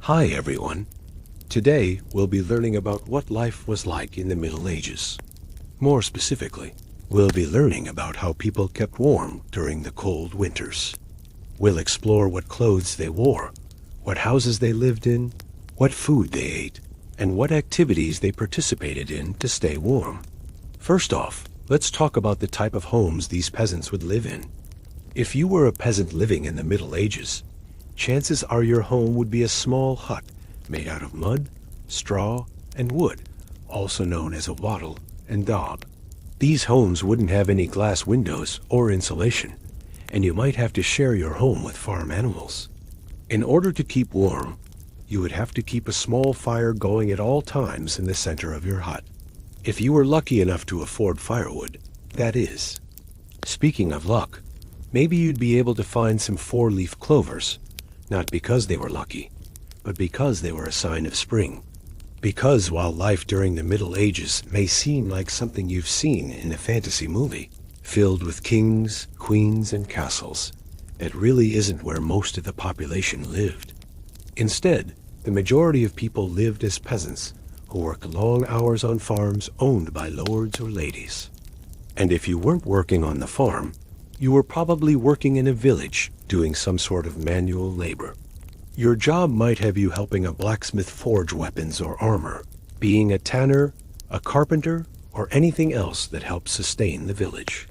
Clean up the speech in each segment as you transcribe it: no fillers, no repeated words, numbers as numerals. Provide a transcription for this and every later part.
Hi everyone. Today we'll be learning about what life was like in the Middle Ages. More specifically, we'll be learning about how people kept warm during the cold winters. We'll explore what clothes they wore, what houses they lived in, what food they ate, and what activities they participated in to stay warm. First off, let's talk about the type of homes these peasants would live in. If you were a peasant living in the Middle Ages, chances are your home would be a small hut made out of mud, straw, and wood, also known as a wattle and daub. These homes wouldn't have any glass windows or insulation, and you might have to share your home with farm animals. In order to keep warm, you would have to keep a small fire going at all times in the center of your hut. If you were lucky enough to afford firewood, that is. Speaking of luck, maybe you'd be able to find some four-leaf clovers, not because they were lucky, but because they were a sign of spring. Because while life during the Middle Ages may seem like something you've seen in a fantasy movie, filled with kings, queens, and castles, it really isn't where most of the population lived. Instead, the majority of people lived as peasants who worked long hours on farms owned by lords or ladies. And if you weren't working on the farm, you were probably working in a village doing some sort of manual labor. Your job might have you helping a blacksmith forge weapons or armor, being a tanner, a carpenter, or anything else that helped sustain the village.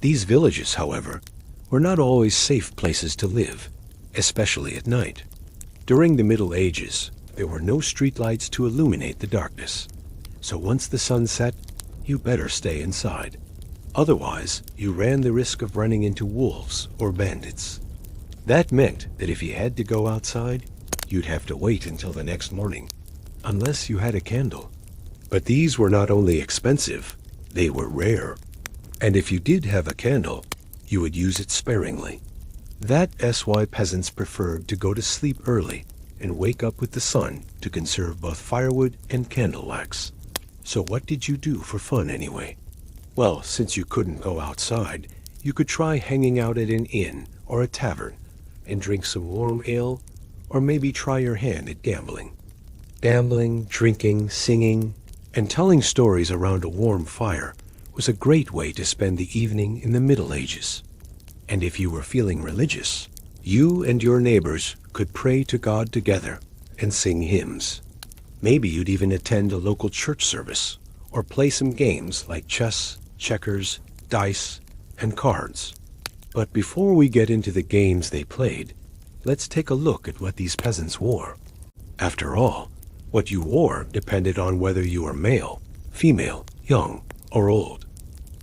These villages, however, were not always safe places to live, especially at night. During the Middle Ages, there were no streetlights to illuminate the darkness, so once the sun set, you better stay inside. Otherwise, you ran the risk of running into wolves or bandits. That meant that if you had to go outside, you'd have to wait until the next morning, unless you had a candle. But these were not only expensive, they were rare. And if you did have a candle, you would use it sparingly. That's why peasants preferred to go to sleep early and wake up with the sun to conserve both firewood and candle wax. So what did you do for fun anyway? Well, since you couldn't go outside, you could try hanging out at an inn or a tavern and drink some warm ale, or maybe try your hand at gambling. Gambling, drinking, singing, and telling stories around a warm fire was a great way to spend the evening in the Middle Ages. And if you were feeling religious, you and your neighbors could pray to God together and sing hymns. Maybe you'd even attend a local church service or play some games like chess, checkers, dice, and cards. But before we get into the games they played, let's take a look at what these peasants wore. After all, what you wore depended on whether you were male, female, young, or old.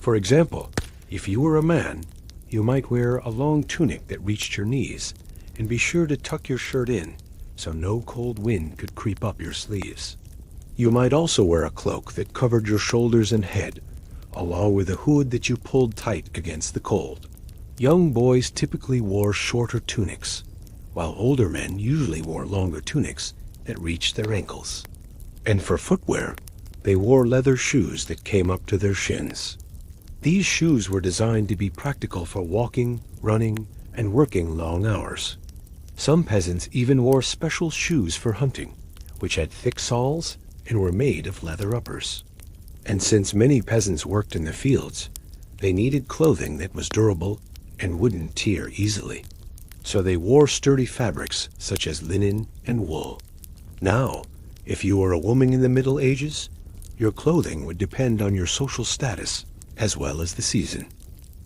For example, if you were a man, you might wear a long tunic that reached your knees, and be sure to tuck your shirt in so no cold wind could creep up your sleeves. You might also wear a cloak that covered your shoulders and head, along with a hood that you pulled tight against the cold. Young boys typically wore shorter tunics, while older men usually wore longer tunics that reached their ankles. And for footwear, they wore leather shoes that came up to their shins. These shoes were designed to be practical for walking, running, and working long hours. Some peasants even wore special shoes for hunting, which had thick soles and were made of leather uppers. And since many peasants worked in the fields, they needed clothing that was durable and wouldn't tear easily. So they wore sturdy fabrics such as linen and wool. Now, if you were a woman in the Middle Ages, your clothing would depend on your social status as well as the season.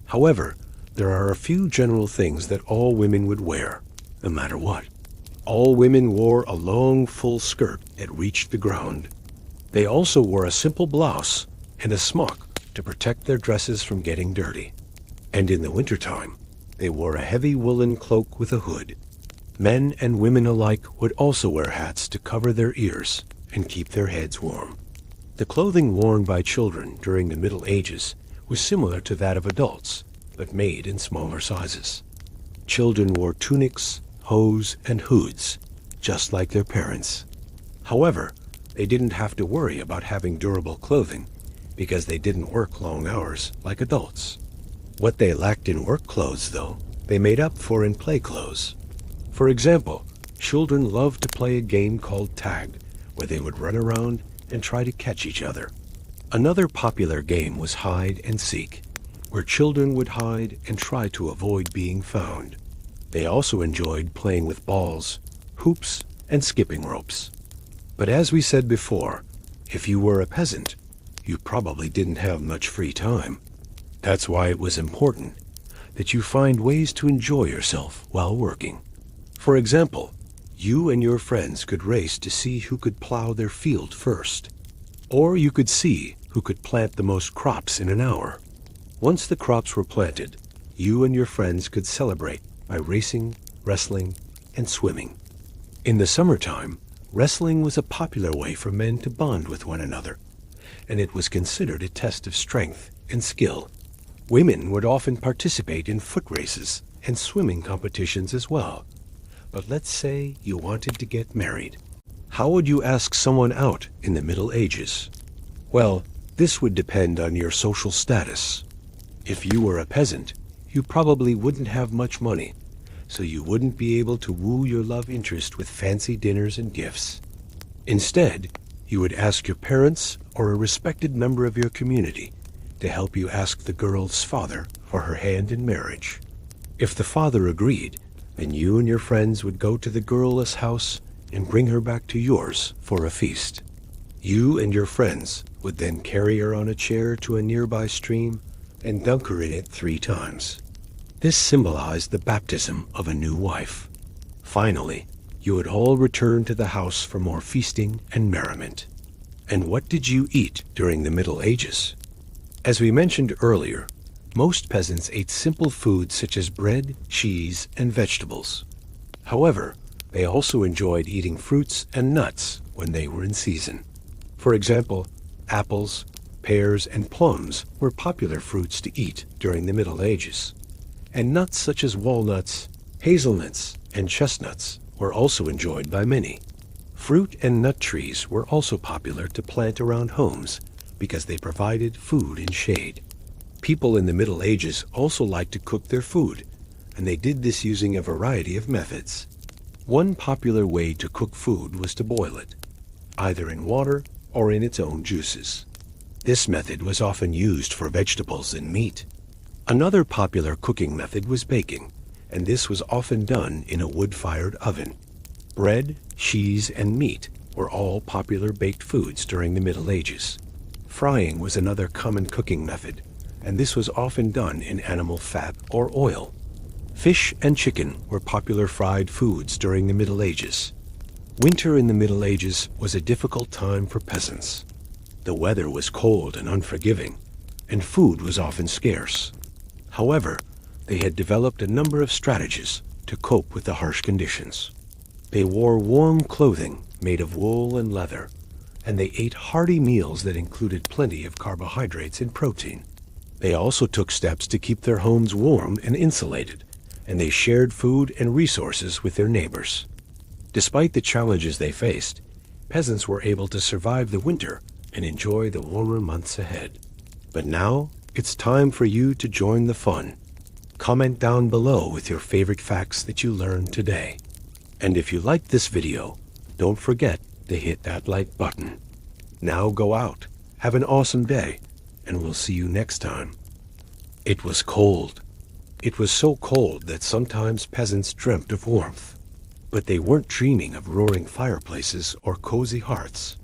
However, there are a few general things that all women would wear, no matter what. All women wore a long, full skirt that reached the ground. They also wore a simple blouse and a smock to protect their dresses from getting dirty. And in the wintertime, they wore a heavy woolen cloak with a hood. Men and women alike would also wear hats to cover their ears and keep their heads warm. The clothing worn by children during the Middle Ages was similar to that of adults, but made in smaller sizes. Children wore tunics, hose, and hoods, just like their parents. However, they didn't have to worry about having durable clothing because they didn't work long hours like adults. What they lacked in work clothes, though, they made up for in play clothes. For example, Children loved to play a game called tag, where they would run around and try to catch each other. Another popular game was hide and seek, where children would hide and try to avoid being found. They also enjoyed playing with balls, hoops, and skipping ropes. But as we said before, if you were a peasant, you probably didn't have much free time. That's why it was important that you find ways to enjoy yourself while working. For example, you and your friends could race to see who could plow their field first. Or you could see who could plant the most crops in an hour. Once the crops were planted, you and your friends could celebrate by racing, wrestling, and swimming. In the summertime, wrestling was a popular way for men to bond with one another, and it was considered a test of strength and skill. Women would often participate in foot races and swimming competitions as well. But let's say you wanted to get married. How would you ask someone out in the Middle Ages? Well, this would depend on your social status. If you were a peasant, you probably wouldn't have much money, so you wouldn't be able to woo your love interest with fancy dinners and gifts. Instead, you would ask your parents or a respected member of your community to help you ask the girl's father for her hand in marriage. If the father agreed, then you and your friends would go to the girl's house and bring her back to yours for a feast. You and your friends would then carry her on a chair to a nearby stream and dunk her in it 3 times. This symbolized the baptism of a new wife. Finally, you would all return to the house for more feasting and merriment. And what did you eat during the Middle Ages? As we mentioned earlier, most peasants ate simple foods such as bread, cheese, and vegetables. However, they also enjoyed eating fruits and nuts when they were in season. For example, apples, pears, and plums were popular fruits to eat during the Middle Ages. And nuts such as walnuts, hazelnuts, and chestnuts were also enjoyed by many. Fruit and nut trees were also popular to plant around homes because they provided food and shade. People in the Middle Ages also liked to cook their food, and they did this using a variety of methods. One popular way to cook food was to boil it, either in water or in its own juices. This method was often used for vegetables and meat. Another popular cooking method was baking, and this was often done in a wood-fired oven. Bread, cheese, and meat were all popular baked foods during the Middle Ages. Frying was another common cooking method, and this was often done in animal fat or oil. Fish and chicken were popular fried foods during the Middle Ages. Winter in the Middle Ages was a difficult time for peasants. The weather was cold and unforgiving, and food was often scarce. However, they had developed a number of strategies to cope with the harsh conditions. They wore warm clothing made of wool and leather, and they ate hearty meals that included plenty of carbohydrates and protein. They also took steps to keep their homes warm and insulated, and they shared food and resources with their neighbors. Despite the challenges they faced, peasants were able to survive the winter and enjoy the warmer months ahead. But now, it's time for you to join the fun. Comment down below with your favorite facts that you learned today. And if you liked this video, don't forget to hit that like button. Now go out, have an awesome day, and we'll see you next time. It was cold. It was so cold that sometimes peasants dreamt of warmth. But they weren't dreaming of roaring fireplaces or cozy hearths.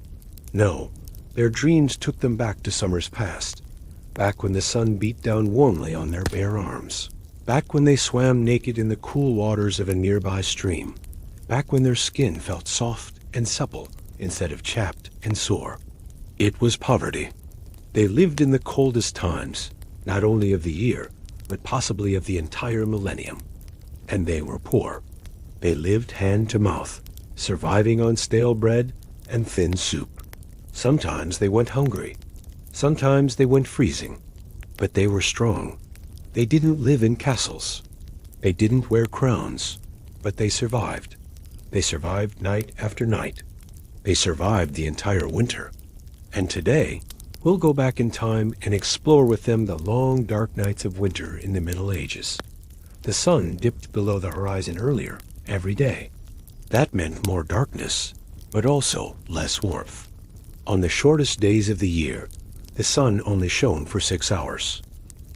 No, their dreams took them back to summers past, back when the sun beat down warmly on their bare arms, back when they swam naked in the cool waters of a nearby stream, back when their skin felt soft and supple instead of chapped and sore. It was poverty. They lived in the coldest times, not only of the year, but possibly of the entire millennium. And they were poor. They lived hand to mouth, surviving on stale bread and thin soup. Sometimes they went hungry. Sometimes they went freezing. But they were strong. They didn't live in castles. They didn't wear crowns. But they survived. They survived night after night. They survived the entire winter. And today, we'll go back in time and explore with them the long, dark nights of winter in the Middle Ages. The sun dipped below the horizon earlier, every day. That meant more darkness, but also less warmth. On the shortest days of the year, the sun only shone for 6 hours.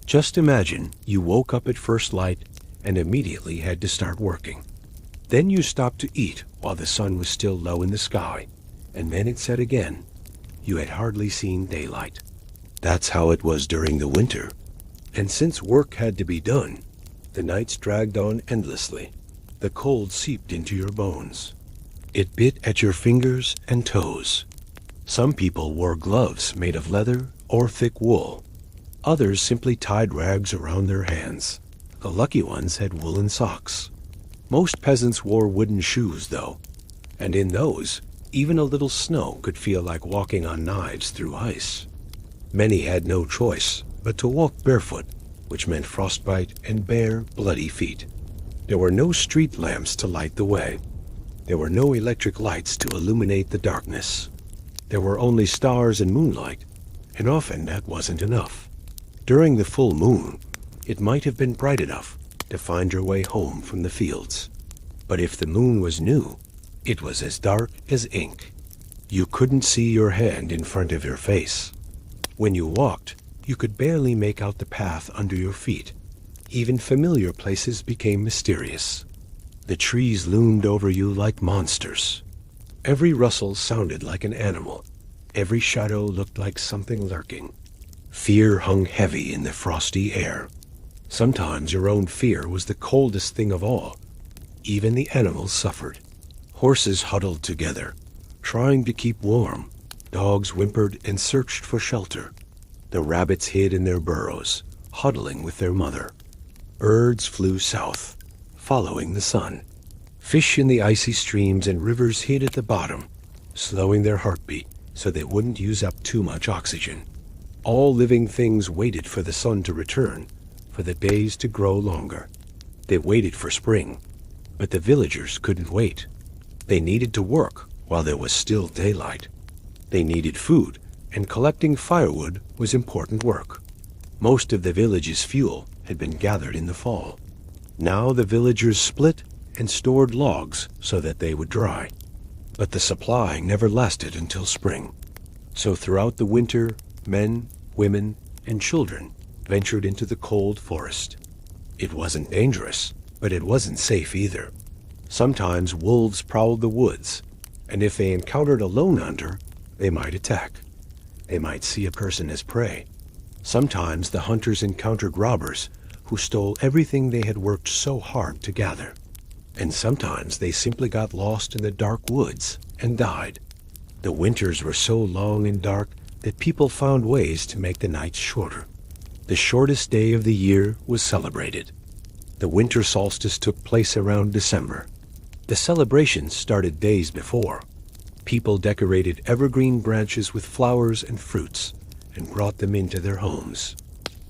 Just imagine you woke up at first light and immediately had to start working. Then you stopped to eat while the sun was still low in the sky, and then it set again. You had hardly seen daylight. That's how it was during the winter. And since work had to be done, the nights dragged on endlessly. The cold seeped into your bones. It bit at your fingers and toes. Some people wore gloves made of leather or thick wool. Others simply tied rags around their hands. The lucky ones had woolen socks. Most peasants wore wooden shoes, though, and in those, even a little snow could feel like walking on knives through ice. Many had no choice but to walk barefoot, which meant frostbite and bare, bloody feet. There were no street lamps to light the way. There were no electric lights to illuminate the darkness. There were only stars and moonlight, and often that wasn't enough. During the full moon, it might have been bright enough to find your way home from the fields. But if the moon was new, it was as dark as ink. You couldn't see your hand in front of your face. When you walked, you could barely make out the path under your feet. Even familiar places became mysterious. The trees loomed over you like monsters. Every rustle sounded like an animal. Every shadow looked like something lurking. Fear hung heavy in the frosty air. Sometimes your own fear was the coldest thing of all. Even the animals suffered. Horses huddled together, trying to keep warm. Dogs whimpered and searched for shelter. The rabbits hid in their burrows, huddling with their mother. Birds flew south, following the sun. Fish in the icy streams and rivers hid at the bottom, slowing their heartbeat so they wouldn't use up too much oxygen. All living things waited for the sun to return, for the days to grow longer. They waited for spring, but the villagers couldn't wait. They needed to work while there was still daylight. They needed food, and collecting firewood was important work. Most of the village's fuel had been gathered in the fall. Now the villagers split and stored logs so that they would dry. But the supply never lasted until spring. So throughout the winter, men, women, and children ventured into the cold forest. It wasn't dangerous, but it wasn't safe either. Sometimes wolves prowled the woods, and if they encountered a lone hunter, they might attack. They might see a person as prey. Sometimes the hunters encountered robbers who stole everything they had worked so hard to gather. And sometimes they simply got lost in the dark woods and died. The winters were so long and dark that people found ways to make the nights shorter. The shortest day of the year was celebrated. The winter solstice took place around December. The celebration started days before. People decorated evergreen branches with flowers and fruits and brought them into their homes.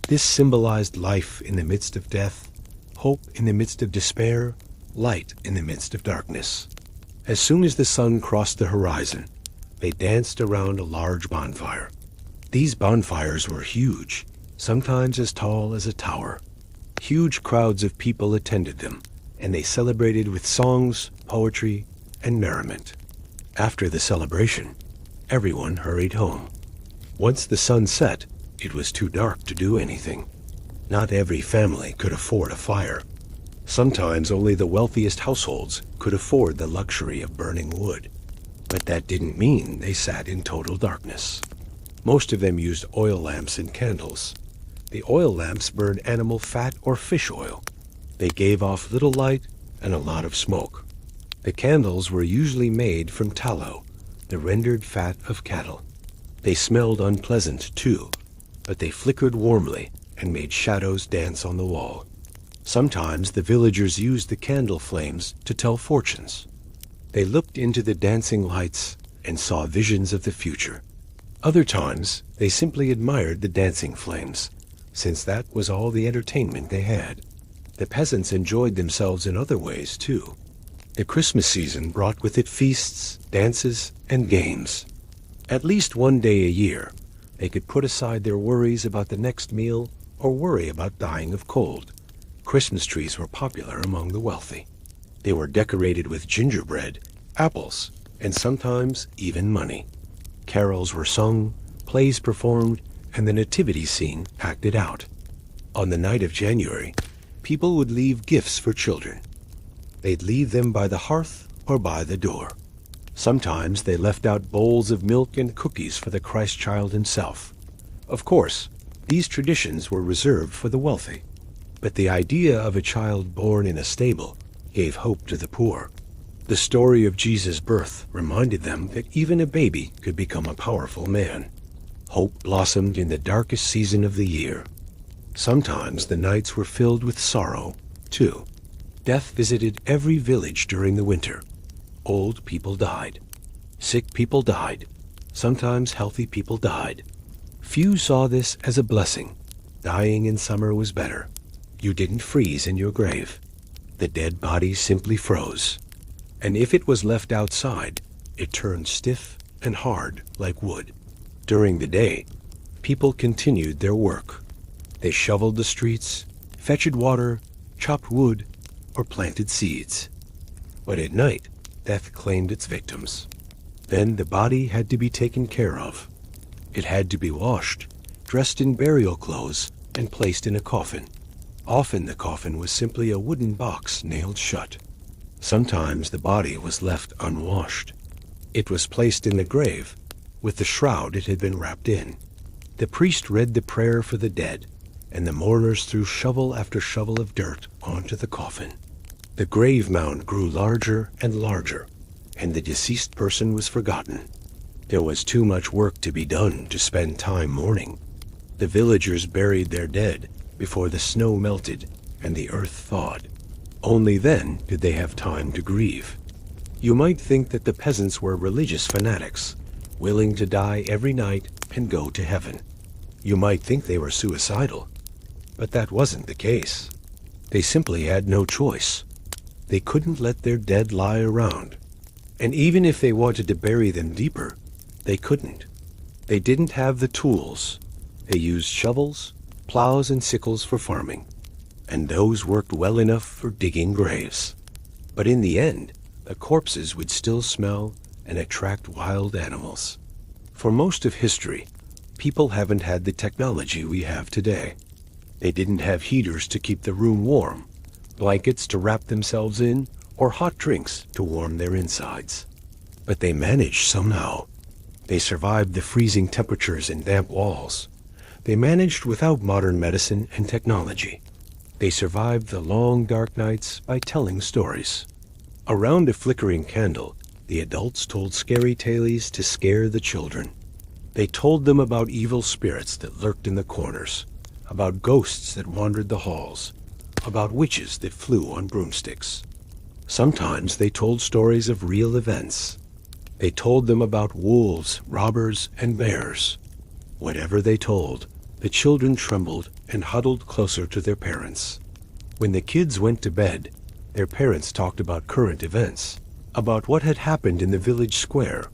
This symbolized life in the midst of death, hope in the midst of despair, light in the midst of darkness. As soon as the sun crossed the horizon, they danced around a large bonfire. These bonfires were huge, sometimes as tall as a tower. Huge crowds of people attended them, and they celebrated with songs, poetry, and merriment. After the celebration, everyone hurried home. Once the sun set, it was too dark to do anything. Not every family could afford a fire. Sometimes only the wealthiest households could afford the luxury of burning wood. But that didn't mean they sat in total darkness. Most of them used oil lamps and candles. The oil lamps burned animal fat or fish oil. They gave off little light and a lot of smoke. The candles were usually made from tallow, the rendered fat of cattle. They smelled unpleasant, too, but they flickered warmly and made shadows dance on the wall. Sometimes the villagers used the candle flames to tell fortunes. They looked into the dancing lights and saw visions of the future. Other times, they simply admired the dancing flames, since that was all the entertainment they had. The peasants enjoyed themselves in other ways, too. The Christmas season brought with it feasts, dances, and games. At least one day a year, they could put aside their worries about the next meal or worry about dying of cold. Christmas trees were popular among the wealthy. They were decorated with gingerbread, apples, and sometimes even money. Carols were sung, plays performed, and the nativity scene acted out. On the night of January, people would leave gifts for children. They'd leave them by the hearth or by the door. Sometimes they left out bowls of milk and cookies for the Christ child himself. Of course, these traditions were reserved for the wealthy, but the idea of a child born in a stable gave hope to the poor. The story of Jesus' birth reminded them that even a baby could become a powerful man. Hope blossomed in the darkest season of the year. Sometimes the nights were filled with sorrow, too. Death visited every village during the winter. Old people died. Sick people died. Sometimes healthy people died. Few saw this as a blessing. Dying in summer was better. You didn't freeze in your grave. The dead body simply froze. And if it was left outside, it turned stiff and hard like wood. During the day, people continued their work. They shoveled the streets, fetched water, chopped wood, or planted seeds. But at night, death claimed its victims. Then the body had to be taken care of. It had to be washed, dressed in burial clothes, and placed in a coffin. Often the coffin was simply a wooden box nailed shut. Sometimes the body was left unwashed. It was placed in the grave with the shroud it had been wrapped in. The priest read the prayer for the dead, and the mourners threw shovel after shovel of dirt onto the coffin. The grave mound grew larger and larger, and the deceased person was forgotten. There was too much work to be done to spend time mourning. The villagers buried their dead before the snow melted and the earth thawed. Only then did they have time to grieve. You might think that the peasants were religious fanatics, willing to die every night and go to heaven. You might think they were suicidal, but that wasn't the case. They simply had no choice. They couldn't let their dead lie around. And even if they wanted to bury them deeper, they couldn't. They didn't have the tools. They used shovels, plows, and sickles for farming, and those worked well enough for digging graves. But in the end, the corpses would still smell and attract wild animals. For most of history, people haven't had the technology we have today. They didn't have heaters to keep the room warm, blankets to wrap themselves in, or hot drinks to warm their insides. But they managed somehow. They survived the freezing temperatures and damp walls. They managed without modern medicine and technology. They survived the long dark nights by telling stories. Around a flickering candle, the adults told scary tales to scare the children. They told them about evil spirits that lurked in the corners, about ghosts that wandered the halls, about witches that flew on broomsticks. Sometimes they told stories of real events. They told them about wolves, robbers, and bears. Whatever they told, the children trembled and huddled closer to their parents. When the kids went to bed, their parents talked about current events, about what had happened in the village square,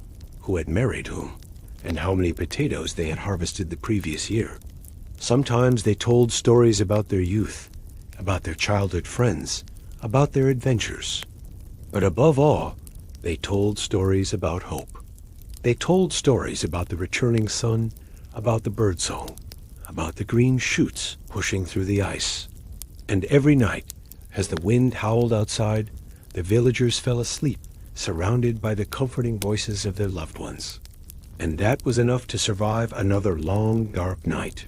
who had married whom, and how many potatoes they had harvested the previous year. Sometimes they told stories about their youth, about their childhood friends, about their adventures. But above all, they told stories about hope. They told stories about the returning sun, about the birdsong, about the green shoots pushing through the ice. And every night, as the wind howled outside, the villagers fell asleep, surrounded by the comforting voices of their loved ones. And that was enough to survive another long, dark night.